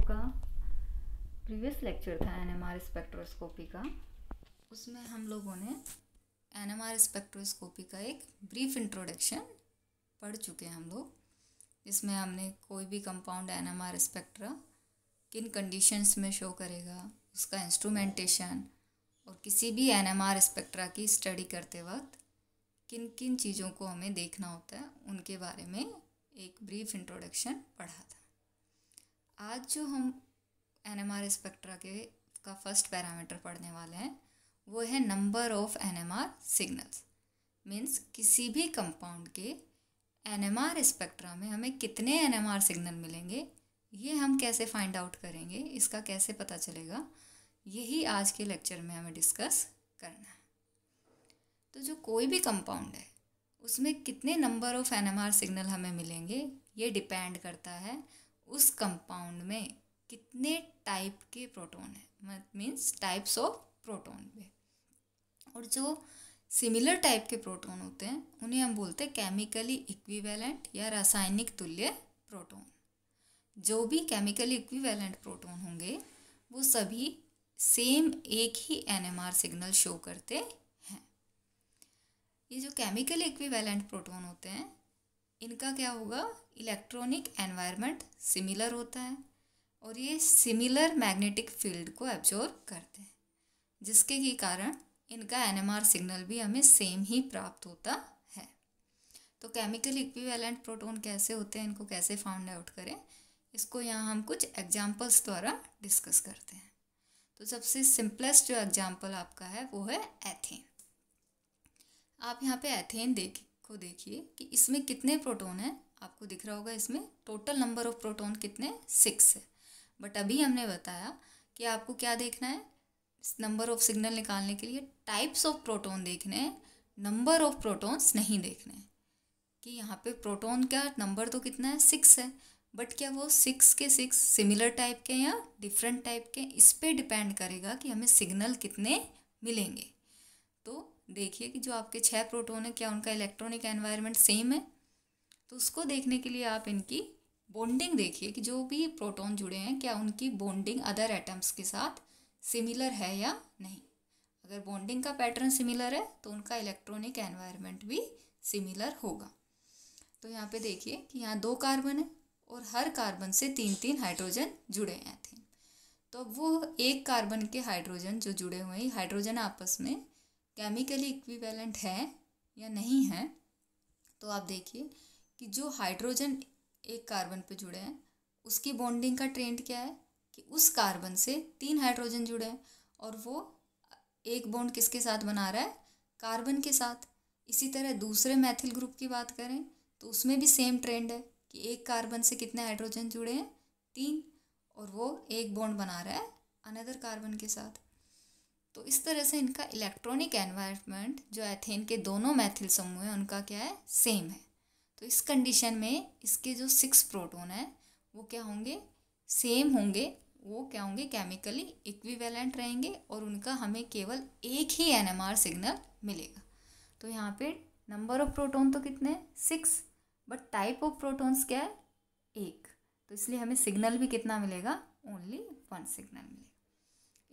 का previous lecture था NMR spectroscopy का, उसमें हम लोगों ने एनएमआर स्पेक्ट्रोस्कोपी का एक ब्रीफ इंट्रोडक्शन पढ़ चुके हैं हम लोग, जिसमें हमने कोई भी कंपाउंड एनएमआर स्पेक्ट्रा किन कंडीशंस में शो करेगा, उसका इंस्ट्रूमेंटेशन और किसी भी एनएमआर स्पेक्ट्रा की स्टडी करते वक्त किन किन चीज़ों को हमें देखना होता है उनके बारे में एक ब्रीफ इंट्रोडक्शन पढ़ा था। आज जो हम एनएमआर स्पेक्ट्रा का फर्स्ट पैरामीटर पढ़ने वाले हैं वो है number of NMR signals. Means किसी भी कंपाउंड के एनएमआर स्पेक्ट्रा में हमें कितने एनएमआर सिग्नल मिलेंगे, ये हम कैसे फाइंड आउट करेंगे, इसका कैसे पता चलेगा, यही आज के लेक्चर में हमें डिस्कस करना है। तो जो कोई भी कंपाउंड है उसमें कितने नंबर ऑफ एनएमआर सिग्नल हमें मिलेंगे, ये डिपेंड करता है उस कंपाउंड में कितने टाइप के प्रोटॉन है, मीन्स टाइप्स ऑफ प्रोटॉन पे। और जो सिमिलर टाइप के प्रोटॉन होते हैं उन्हें हम बोलते हैं केमिकली इक्विवेलेंट या रासायनिक तुल्य प्रोटॉन। जो भी केमिकली इक्विवेलेंट प्रोटॉन होंगे वो सभी सेम एक ही एनएमआर सिग्नल शो करते हैं। ये जो केमिकली इक्विवेलेंट प्रोटॉन होते हैं इनका क्या होगा, इलेक्ट्रॉनिक एनवायरनमेंट सिमिलर होता है और ये सिमिलर मैग्नेटिक फील्ड को एब्जॉर्ब करते हैं, जिसके के कारण इनका एनएमआर सिग्नल भी हमें सेम ही प्राप्त होता है। तो केमिकल इक्विवेलेंट प्रोटॉन कैसे होते हैं, इनको कैसे फाइंड आउट करें, इसको यहाँ हम कुछ एग्जाम्पल्स द्वारा डिस्कस करते हैं। तो सबसे सिंपलेस्ट जो एग्जाम्पल आपका है वो है एथेन। आप यहाँ पे एथेन देखिए कि इसमें कितने प्रोटॉन हैं, आपको दिख रहा होगा इसमें टोटल नंबर ऑफ प्रोटॉन कितने 6 है। बट अभी हमने बताया कि आपको क्या देखना है, नंबर ऑफ सिग्नल निकालने के लिए टाइप्स ऑफ प्रोटॉन देखने हैं, नंबर ऑफ प्रोटॉन्स नहीं देखने हैं। कि यहाँ पे प्रोटॉन का नंबर तो कितना है 6 है, बट क्या वो 6 के 6 सिमिलर टाइप के या डिफरेंट टाइप के, इस पर डिपेंड करेगा कि हमें सिग्नल कितने मिलेंगे। तो देखिए कि जो आपके 6 प्रोटॉन है क्या उनका इलेक्ट्रॉनिक एनवायरनमेंट सेम है, तो उसको देखने के लिए आप इनकी बॉन्डिंग देखिए कि जो भी प्रोटॉन जुड़े हैं क्या उनकी बॉन्डिंग अदर एटम्स के साथ सिमिलर है या नहीं। अगर बॉन्डिंग का पैटर्न सिमिलर है तो उनका इलेक्ट्रॉनिक एनवायरनमेंट भी सिमिलर होगा। तो यहाँ पे देखिए कि यहाँ 2 कार्बन है और हर कार्बन से 3-3 हाइड्रोजन जुड़े हैं थे। तो वो एक कार्बन के हाइड्रोजन जो जुड़े हुए हैं, हाइड्रोजन आपस में केमिकली इक्विवेलेंट है या नहीं है। तो आप देखिए कि जो हाइड्रोजन एक कार्बन पे जुड़े हैं उसकी बॉन्डिंग का ट्रेंड क्या है कि उस कार्बन से 3 हाइड्रोजन जुड़े हैं और वो एक बॉन्ड किसके साथ बना रहा है, कार्बन के साथ। इसी तरह दूसरे मैथिल ग्रुप की बात करें तो उसमें भी सेम ट्रेंड है कि एक कार्बन से कितने हाइड्रोजन जुड़े हैं 3 और वो एक बॉन्ड बना रहा है अनदर कार्बन के साथ। तो इस तरह से इनका इलेक्ट्रॉनिक एनवायरनमेंट जो एथेन के दोनों मैथिल समूह हैं उनका क्या है, सेम है। तो इस कंडीशन में इसके जो 6 प्रोटॉन हैं वो क्या होंगे, सेम होंगे, वो क्या होंगे, केमिकली इक्विवेलेंट रहेंगे और उनका हमें केवल एक ही एनएमआर सिग्नल मिलेगा। तो यहाँ पे नंबर ऑफ प्रोटॉन तो कितने 6, बट टाइप ऑफ प्रोटॉन्स क्या है 1, तो इसलिए हमें सिग्नल भी कितना मिलेगा, ओनली 1 सिग्नल मिलेगा।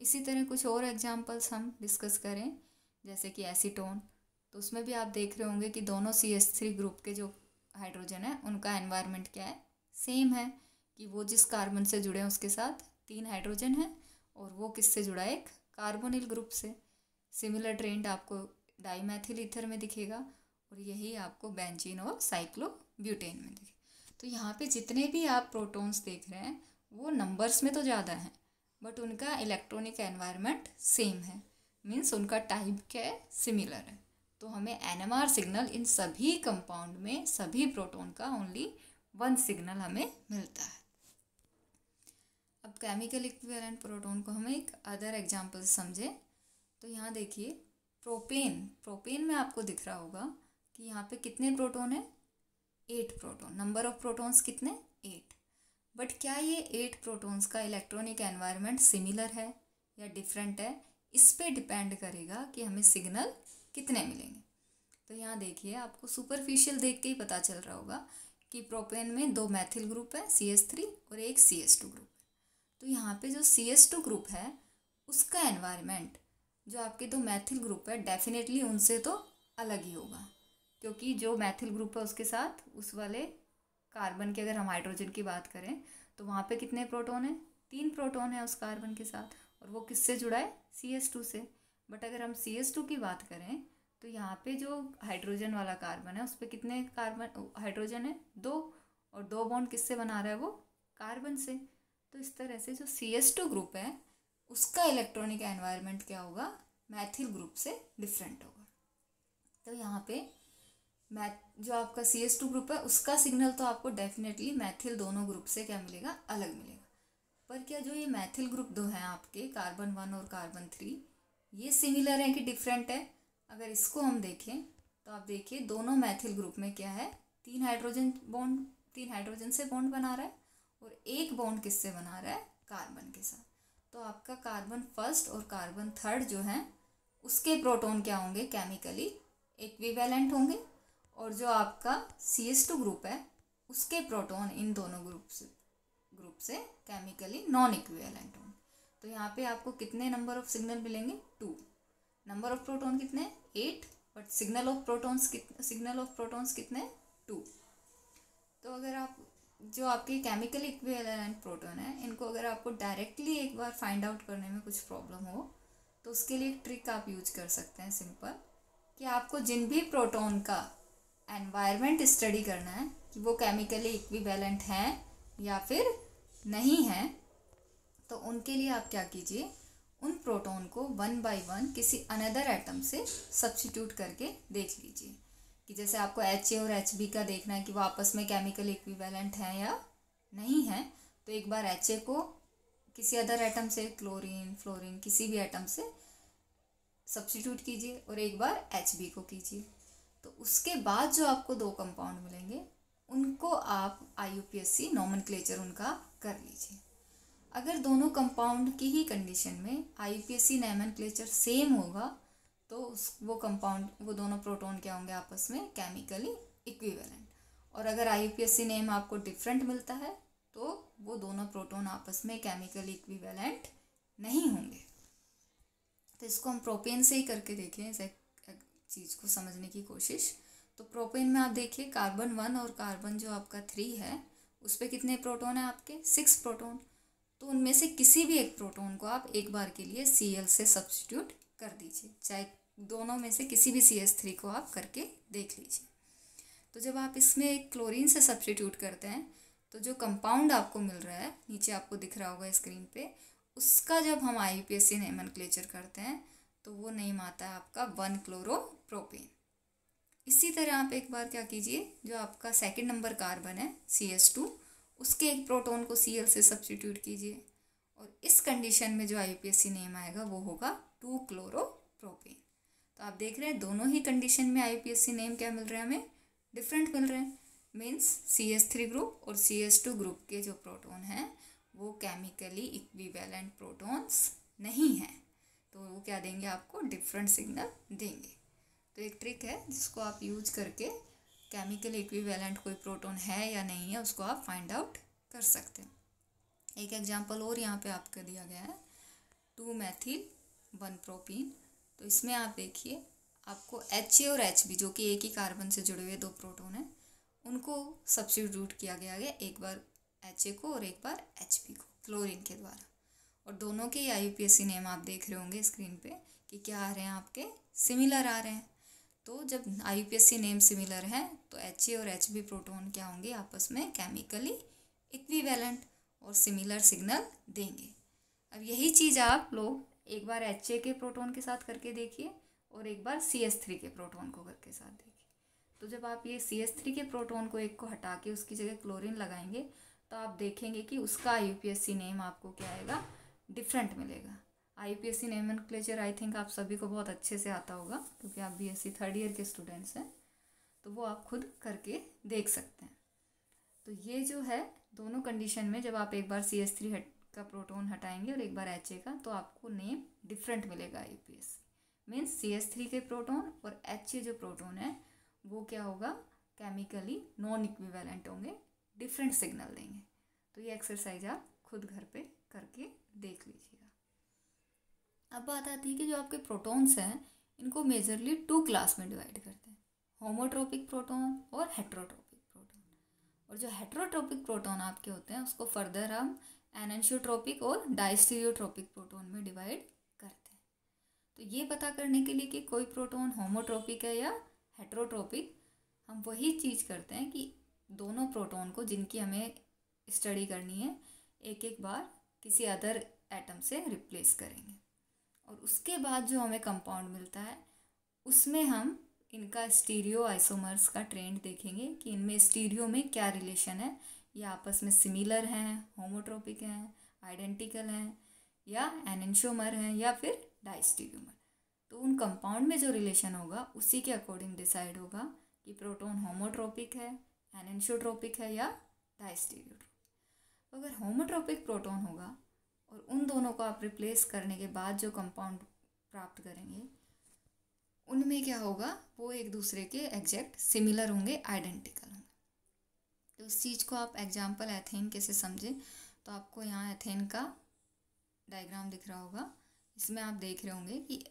इसी तरह कुछ और एग्जांपल्स हम डिस्कस करें, जैसे कि एसीटोन। तो उसमें भी आप देख रहे होंगे कि दोनों CH3 ग्रुप के जो हाइड्रोजन है उनका एनवायरनमेंट क्या है, सेम है। कि वो जिस कार्बन से जुड़े हैं उसके साथ 3 हाइड्रोजन है और वो किससे जुड़ा है, एक कार्बोनिल ग्रुप से। सिमिलर ट्रेंड आपको डाईमेथिल ईथर में दिखेगा और यही आपको बेंजीन और साइक्लोब्यूटेन में दिखेगा। तो यहाँ पे जितने भी आप प्रोटॉन्स देख रहे हैं वो नंबर्स में तो ज़्यादा हैं बट उनका इलेक्ट्रॉनिक एनवायरनमेंट सेम है, मीन्स उनका टाइप क्या है, सिमिलर है। तो हमें एनएमआर सिग्नल इन सभी कंपाउंड में सभी प्रोटॉन का ओनली 1 सिग्नल हमें मिलता है। अब केमिकल इक्विवेलेंट प्रोटॉन को हमें एक अदर एग्जांपल समझे। तो यहाँ देखिए प्रोपेन में आपको दिख रहा होगा कि यहाँ पे कितने प्रोटॉन है, 8 प्रोटॉन। नंबर ऑफ प्रोटॉन्स कितने 8, बट क्या ये 8 प्रोटॉन्स का इलेक्ट्रॉनिक एनवायरनमेंट सिमिलर है या डिफरेंट है, इस पे डिपेंड करेगा कि हमें सिग्नल कितने मिलेंगे। तो यहाँ देखिए आपको सुपरफिशियल देख के ही पता चल रहा होगा कि प्रोपेन में 2 मैथिल ग्रुप है CH3 और एक CH2 ग्रुप है। तो यहाँ पे जो CH2 ग्रुप है उसका एनवायरनमेंट जो आपके दो मैथिल ग्रुप है डेफिनेटली उनसे तो अलग ही होगा, क्योंकि जो मैथिल ग्रुप है उसके साथ उस वाले कार्बन की अगर हम हाइड्रोजन की बात करें तो वहाँ पे कितने प्रोटॉन हैं, 3 प्रोटॉन है उस कार्बन के साथ, और वो किससे जुड़ा है, CH2 से। बट अगर हम CH2 की बात करें तो यहाँ पे जो हाइड्रोजन वाला कार्बन है उस पर कितने कार्बन हाइड्रोजन है, 2, और 2 बॉन्ड किससे बना रहा है, वो कार्बन से। तो इस तरह से जो CH2 ग्रुप है उसका इलेक्ट्रॉनिक एनवायरनमेंट क्या होगा, मैथिल ग्रुप से डिफरेंट होगा। तो यहाँ पे जो आपका CH2 ग्रुप है उसका सिग्नल तो आपको डेफिनेटली मैथिल दोनों ग्रुप से क्या मिलेगा, अलग मिलेगा। पर क्या जो ये मैथिल ग्रुप दो हैं आपके कार्बन 1 और कार्बन 3 ये सिमिलर है कि डिफरेंट है? अगर इसको हम देखें तो आप देखिए दोनों मैथिल ग्रुप में क्या है, 3 हाइड्रोजन से बॉन्ड बना रहा है और एक बॉन्ड किससे बना रहा है, कार्बन के साथ। तो आपका कार्बन फर्स्ट और कार्बन थर्ड जो है उसके प्रोटॉन क्या होंगे, केमिकली इक्विवेलेंट होंगे, और जो आपका CH2 ग्रुप है उसके प्रोटॉन इन दोनों ग्रुप से केमिकली नॉन इक्विवेलेंट होंगे। तो यहाँ पे आपको कितने नंबर ऑफ सिग्नल मिलेंगे, 2। नंबर ऑफ प्रोटॉन कितने, 8, बट सिग्नल ऑफ प्रोटॉन्स कितने, 2। तो अगर आप जो आपके केमिकल इक्विवेलेंट प्रोटॉन है इनको अगर आपको डायरेक्टली एक बार फाइंड आउट करने में कुछ प्रॉब्लम हो तो उसके लिए एक ट्रिक आप यूज कर सकते हैं, सिंपल, कि आपको जिन भी प्रोटॉन का एनवायरनमेंट स्टडी करना है कि वो केमिकली इक्विवेलेंट हैं या फिर नहीं हैं, तो उनके लिए आप क्या कीजिए, उन प्रोटॉन को 1 बाय 1 किसी अनदर एटम से सब्स्टिट्यूट करके देख लीजिए। कि जैसे आपको HA और HB का देखना है कि वो आपस में केमिकल इक्विवेलेंट हैं या नहीं है, तो एक बार HA को किसी अदर एटम से, क्लोरीन, फ्लोरीन, किसी भी एटम से सब्स्टिट्यूट कीजिए और एक बार HB को कीजिए। तो उसके बाद जो आपको 2 कंपाउंड मिलेंगे उनको आप IUPAC नॉमेनक्लेचर उनका कर लीजिए। अगर दोनों कंपाउंड की ही कंडीशन में IUPAC नॉमेनक्लेचर सेम होगा तो वो कंपाउंड, वो दोनों प्रोटॉन क्या होंगे आपस में, केमिकली इक्विवेलेंट। और अगर IUPAC नेम आपको डिफरेंट मिलता है तो वो दोनों प्रोटॉन आपस में केमिकली इक्विवेलेंट नहीं होंगे। तो इसको हम प्रोपेन से ही करके देखें इस चीज़ को समझने की कोशिश। तो प्रोपेन में आप देखिए कार्बन 1 और कार्बन जो आपका 3 है उस पर कितने प्रोटॉन है आपके, 6 प्रोटॉन। तो उनमें से किसी भी एक प्रोटॉन को आप एक बार के लिए Cl से सब्स्टिट्यूट कर दीजिए, चाहे दोनों में से किसी भी CH3 को आप करके देख लीजिए। तो जब आप इसमें एक क्लोरीन से सब्स्टिट्यूट करते हैं तो जो कंपाउंड आपको मिल रहा है, नीचे आपको दिख रहा होगा स्क्रीन पे, उसका जब हम IUPAC नॉमेनक्लेचर करते हैं तो वो नेम आता है आपका 1-क्लोरोप्रोपेन। इसी तरह आप एक बार क्या कीजिए, जो आपका सेकंड नंबर कार्बन है CH2 उसके एक प्रोटॉन को Cl से सब्स्टिट्यूट कीजिए, और इस कंडीशन में जो IUPAC नेम आएगा वो होगा 2-क्लोरोप्रोपेन। तो आप देख रहे हैं दोनों ही कंडीशन में IUPAC नेम क्या मिल रहे हैं, हमें डिफरेंट मिल रहे हैं। मीन्स CH3 ग्रुप और CH2 ग्रुप के जो प्रोटॉन हैं वो केमिकली इक्विवेलेंट प्रोटॉन्स नहीं हैं, तो वो क्या देंगे आपको, डिफरेंट सिग्नल देंगे। तो एक ट्रिक है जिसको आप यूज करके केमिकल इक्विवेलेंट कोई प्रोटॉन है या नहीं है उसको आप फाइंड आउट कर सकते हैं। एक एग्जांपल और यहाँ पे आपका दिया गया है 2-मेथिल-1-प्रोपीन। तो इसमें आप देखिए आपको HA और HB जो कि एक ही कार्बन से जुड़े हुए 2 प्रोटॉन हैं उनको सब्स्टिट्यूट किया गया है, एक बार HA को और एक बार HB को क्लोरीन के द्वारा, और दोनों के IUPAC नेम आप देख रहे होंगे स्क्रीन पे कि क्या आ रहे हैं आपके, सिमिलर आ रहे हैं। तो जब IUPAC नेम सिमिलर है तो HA और HB प्रोटॉन क्या होंगे आपस में केमिकली इक्विवेलेंट और सिमिलर सिग्नल देंगे। अब यही चीज़ आप लोग एक बार HA के प्रोटॉन के साथ करके देखिए और एक बार CH3 के प्रोटॉन को करके साथ देखिए। तो जब आप ये CH3 के प्रोटॉन को एक को हटा के उसकी जगह क्लोरीन लगाएंगे तो आप देखेंगे कि उसका IUPAC नेम आपको क्या आएगा, डिफरेंट मिलेगा। IUPAC नॉमेनक्लेचर आई थिंक आप सभी को बहुत अच्छे से आता होगा क्योंकि आप BSc थर्ड ईयर के स्टूडेंट्स हैं, तो वो आप खुद करके देख सकते हैं। तो ये जो है दोनों कंडीशन में जब आप एक बार CH3 का प्रोटॉन हटाएंगे और एक बार HA का तो आपको नेम डिफरेंट मिलेगा। IUPAC मीन्स CH3 के प्रोटॉन और HA जो प्रोटॉन है वो क्या होगा, केमिकली नॉन इक्विवेलेंट होंगे, डिफरेंट सिग्नल देंगे। तो ये एक्सरसाइज आप खुद घर पे करके देख लीजिएगा। अब बात आती है कि जो आपके प्रोटॉन्स हैं इनको मेजरली 2 क्लास में डिवाइड करते हैं, होमोट्रोपिक प्रोटॉन और हेट्रोट्रोपिक प्रोटॉन। और जो हेट्रोट्रोपिक प्रोटॉन आपके होते हैं उसको फर्दर हम एनेंशियोट्रोपिक और डायस्टीरियोट्रोपिक प्रोटॉन में डिवाइड करते हैं। तो ये पता करने के लिए कि कोई प्रोटॉन होमोट्रोपिक है या हेट्रोट्रोपिक, हम वही चीज़ करते हैं कि दोनों प्रोटॉन को जिनकी हमें स्टडी करनी है एक एक बार किसी अदर एटम से रिप्लेस करेंगे, और उसके बाद जो हमें कंपाउंड मिलता है उसमें हम इनका स्टीरियो आइसोमर्स का ट्रेंड देखेंगे कि इनमें स्टीरियो में क्या रिलेशन है, ये आपस में सिमिलर हैं, होमोट्रोपिक हैं, आइडेंटिकल हैं, या एनेंशियोमर हैं, या फिर डायस्टीरियोमर। तो उन कंपाउंड में जो रिलेशन होगा उसी के अकॉर्डिंग डिसाइड होगा कि प्रोटॉन होमोट्रोपिक है, एनेंशियोट्रोपिक है या डायस्टीरियोट्रोपिक। अगर होमोट्रोपिक प्रोटॉन होगा और उन दोनों को आप रिप्लेस करने के बाद जो कंपाउंड प्राप्त करेंगे उनमें क्या होगा, वो एक दूसरे के एग्जैक्ट सिमिलर होंगे, आइडेंटिकल होंगे। तो इस चीज़ को आप एग्जाम्पल एथेन कैसे समझें, तो आपको यहाँ एथेन का डायग्राम दिख रहा होगा। इसमें आप देख रहे होंगे कि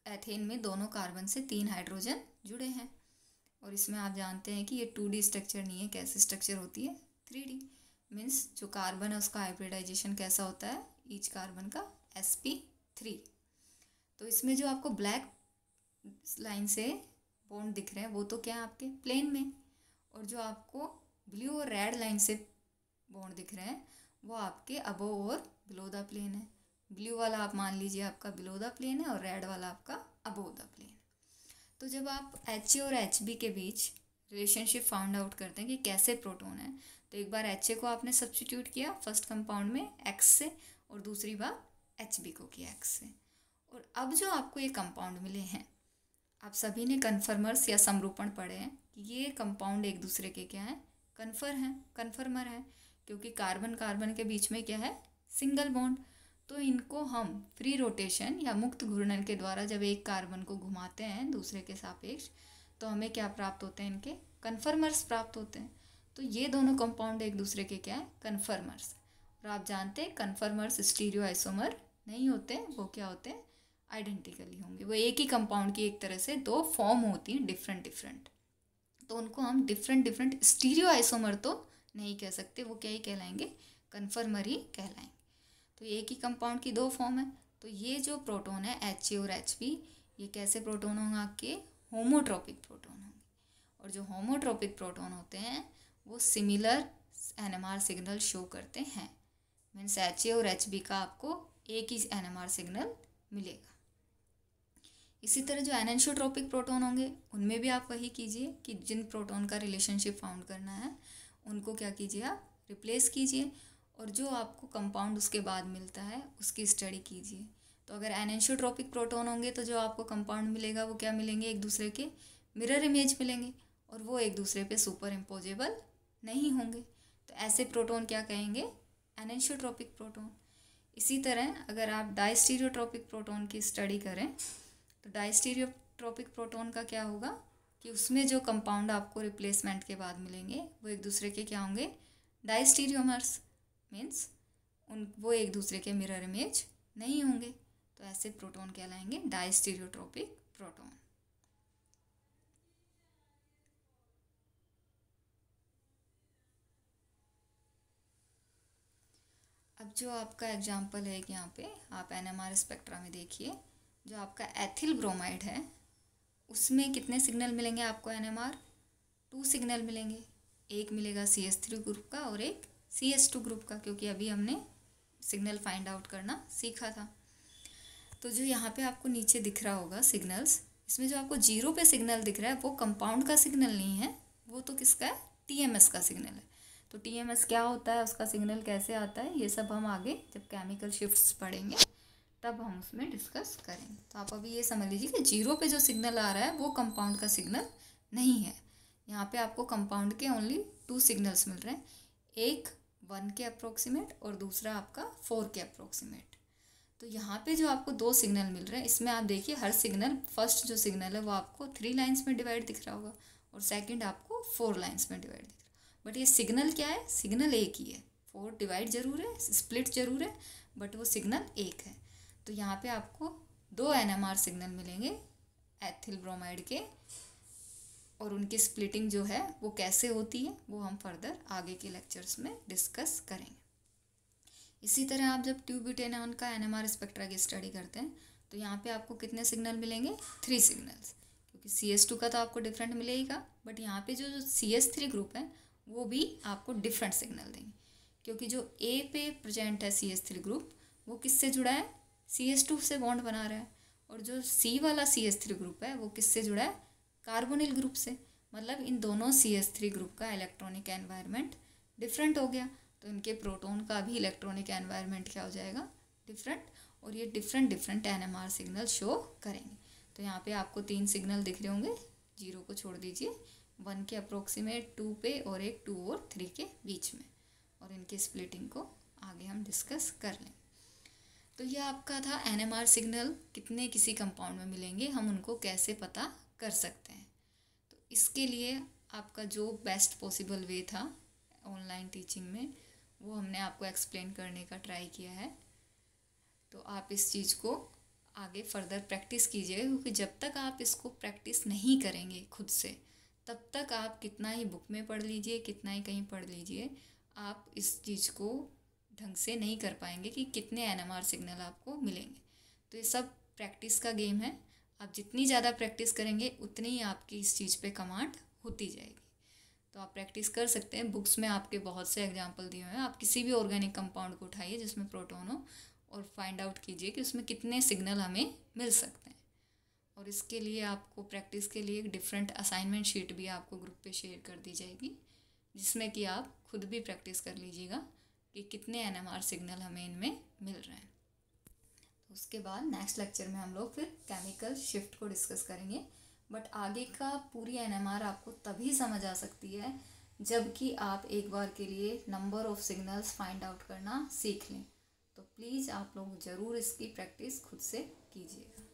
एथेन में दोनों कार्बन से 3 हाइड्रोजन जुड़े हैं, और इसमें आप जानते हैं कि ये 2D स्ट्रक्चर नहीं है, कैसे स्ट्रक्चर होती है 3D। मीन्स जो कार्बन है उसका हाइब्रिडाइजेशन कैसा होता है, ईच कार्बन का sp3। तो इसमें जो आपको ब्लैक लाइन से बॉन्ड दिख रहे हैं वो तो क्या है आपके प्लेन में, और जो आपको ब्लू और रेड लाइन से बॉन्ड दिख रहे हैं वो आपके अबोव और बिलो द प्लेन है। ब्लू वाला आप मान लीजिए आपका बिलो द प्लेन है और रेड वाला आपका अबोव द प्लेन। तो जब आप HA और HB के बीच रिलेशनशिप फाउंड आउट करते हैं कि कैसे प्रोटॉन है, तो एक बार HA को आपने सब्स्टिट्यूट किया फर्स्ट कंपाउंड में X से, और दूसरी बार HB को किया X से, और अब जो आपको ये कंपाउंड मिले हैं, आप सभी ने कन्फर्मर्स या समरूपण पढ़े हैं कि ये कंपाउंड एक दूसरे के क्या हैं, कन्फर्मर हैं, क्योंकि कार्बन कार्बन के बीच में क्या है, सिंगल बॉन्ड। तो इनको हम फ्री रोटेशन या मुक्त घूर्णन के द्वारा जब एक कार्बन को घुमाते हैं दूसरे के सापेक्ष, तो हमें क्या प्राप्त होते हैं, इनके कन्फर्मर्स प्राप्त होते हैं। तो ये दोनों कंपाउंड एक दूसरे के क्या है, कन्फर्मर्स। और आप जानते हैं कन्फर्मर्स स्टीरियो आइसोमर नहीं होते, वो क्या होते हैं, आइडेंटिकली होंगे। वो एक ही कंपाउंड की एक तरह से 2 फॉर्म होती हैं डिफरेंट, तो उनको हम डिफरेंट स्टीरियो आइसोमर तो नहीं कह सकते, वो क्या ही कहलाएंगे, कन्फर्मर ही कहलाएंगे। तो एक ही कंपाउंड की 2 फॉर्म है। तो ये जो प्रोटॉन है HA और HB, ये कैसे प्रोटॉन होंगे, आपके होमोट्रोपिक प्रोटॉन होंगे। और जो होमोट्रोपिक प्रोटॉन होते हैं वो सिमिलर NMR सिग्नल शो करते हैं। मीन्स HA और HB का आपको एक ही NMR सिग्नल मिलेगा। इसी तरह जो एनेंशियोट्रोपिक प्रोटॉन होंगे उनमें भी आप वही कीजिए कि जिन प्रोटॉन का रिलेशनशिप फाउंड करना है उनको क्या कीजिए, आप रिप्लेस कीजिए, और जो आपको कंपाउंड उसके बाद मिलता है उसकी स्टडी कीजिए। तो अगर एनेंशियोट्रोपिक प्रोटॉन होंगे तो जो आपको कंपाउंड मिलेगा वो क्या मिलेंगे, एक दूसरे के मिरर इमेज मिलेंगे, और वो एक दूसरे पे सुपर इम्पोजेबल नहीं होंगे। तो ऐसे प्रोटॉन क्या कहेंगे, एनेंशियोट्रोपिक प्रोटॉन। इसी तरह अगर आप डायस्टीरियोट्रोपिक प्रोटॉन की स्टडी करें तो डायस्टीरियोट्रोपिक प्रोटॉन का क्या होगा कि उसमें जो कंपाउंड आपको रिप्लेसमेंट के बाद मिलेंगे वो एक दूसरे के क्या होंगे, डायस्टीरियोमर्स। मीन्स वो एक दूसरे के मिरर इमेज नहीं होंगे। तो ऐसे प्रोटॉन कहलाएंगे डायस्टीरियोट्रोपिक प्रोटॉन। अब जो आपका एग्जाम्पल है कि यहाँ पे आप NMR स्पेक्ट्रा में देखिए, जो आपका एथिल ब्रोमाइड है उसमें कितने सिग्नल मिलेंगे आपको, NMR 2 सिग्नल मिलेंगे। एक मिलेगा CH3 ग्रुप का और एक CH2 ग्रुप का, क्योंकि अभी हमने सिग्नल फाइंड आउट करना सीखा था। तो जो यहाँ पे आपको नीचे दिख रहा होगा सिग्नल्स, इसमें जो आपको 0 पे सिग्नल दिख रहा है वो कंपाउंड का सिग्नल नहीं है, वो तो किसका है, TMS का सिग्नल है। तो TMS क्या होता है, उसका सिग्नल कैसे आता है, ये सब हम आगे जब केमिकल शिफ्ट्स पढ़ेंगे तब हम उसमें डिस्कस करेंगे। तो आप अभी ये समझ लीजिए कि 0 पे जो सिग्नल आ रहा है वो कंपाउंड का सिग्नल नहीं है। यहाँ पे आपको कंपाउंड के ओनली 2 सिग्नल्स मिल रहे हैं, एक 1 के अप्रोक्सीमेट और दूसरा आपका 4 के अप्रोक्सीमेट। तो यहाँ पे जो आपको 2 सिग्नल मिल रहे हैं इसमें आप देखिए हर सिग्नल, फर्स्ट जो सिग्नल है वो आपको 3 लाइन्स में डिवाइड दिख रहा होगा और सेकेंड आपको 4 लाइन्स में डिवाइड दिख रहा है। बट ये सिग्नल क्या है, सिग्नल एक ही है, 4 डिवाइड ज़रूर है, स्प्लिट ज़रूर है, बट वो सिग्नल एक है। तो यहाँ पे आपको 2 NMR सिग्नल मिलेंगे एथिल ब्रोमाइड के, और उनकी स्प्लिटिंग जो है वो कैसे होती है वो हम फर्दर आगे के लेक्चर्स में डिस्कस करेंगे। इसी तरह आप जब ट्यूब्यूटेनॉन का NMR स्पेक्ट्रा की स्टडी करते हैं तो यहाँ पे आपको कितने सिग्नल मिलेंगे? 3 सिग्नल्स, क्योंकि CS2 का तो आपको डिफरेंट मिलेगा, बट यहाँ पे जो CS3 ग्रुप है वो भी आपको डिफरेंट सिग्नल देंगे, क्योंकि जो A पे प्रेजेंट है CS3 ग्रुप वो किससे जुड़ा है? CS2 से बॉन्ड बना रहा है, और जो C वाला CS3 ग्रुप है वो किससे जुड़ा है? कार्बोनिल ग्रुप से। मतलब इन दोनों CS3 ग्रुप का इलेक्ट्रॉनिक एनवायरनमेंट डिफरेंट हो गया, तो इनके प्रोटॉन का भी इलेक्ट्रॉनिक एनवायरनमेंट क्या हो जाएगा? डिफरेंट, और ये डिफरेंट NMR सिग्नल शो करेंगे। तो यहाँ पे आपको 3 सिग्नल दिख रहे होंगे, 0 को छोड़ दीजिए, 1 के अप्रोक्सीमेट, 2 पे, और एक 2 और 3 के बीच में, और इनकी स्प्लिटिंग को आगे हम डिस्कस कर लें। तो ये आपका था NMR सिग्नल कितने किसी कंपाउंड में मिलेंगे, हम उनको कैसे पता कर सकते हैं। तो इसके लिए आपका जो बेस्ट पॉसिबल वे था ऑनलाइन टीचिंग में वो हमने आपको एक्सप्लेन करने का ट्राई किया है। तो आप इस चीज़ को आगे फर्दर प्रैक्टिस कीजिएगा, क्योंकि जब तक आप इसको प्रैक्टिस नहीं करेंगे खुद से, तब तक आप कितना ही बुक में पढ़ लीजिए, कितना ही कहीं पढ़ लीजिए, आप इस चीज़ को ढंग से नहीं कर पाएंगे कि कितने NMR सिग्नल आपको मिलेंगे। तो ये सब प्रैक्टिस का गेम है, आप जितनी ज़्यादा प्रैक्टिस करेंगे उतनी ही आपकी इस चीज़ पे कमांड होती जाएगी। तो आप प्रैक्टिस कर सकते हैं, बुक्स में आपके बहुत से एग्जांपल दिए हुए हैं, आप किसी भी ऑर्गेनिक कंपाउंड को उठाइए जिसमें प्रोटॉन हो और फाइंड आउट कीजिए कि उसमें कितने सिग्नल हमें मिल सकते हैं। और इसके लिए आपको प्रैक्टिस के लिए एक डिफरेंट असाइनमेंट शीट भी आपको ग्रुप पे शेयर कर दी जाएगी, जिसमें कि आप खुद भी प्रैक्टिस कर लीजिएगा कि कितने NMR सिग्नल हमें इनमें मिल रहे हैं। तो उसके बाद नेक्स्ट लेक्चर में हम लोग फिर केमिकल शिफ्ट को डिस्कस करेंगे, बट आगे का पूरी NMR आपको तभी समझ आ सकती है जबकि आप एक बार के लिए number of signals find out करना सीख लें। तो प्लीज़ आप लोग ज़रूर इसकी प्रैक्टिस खुद से कीजिएगा।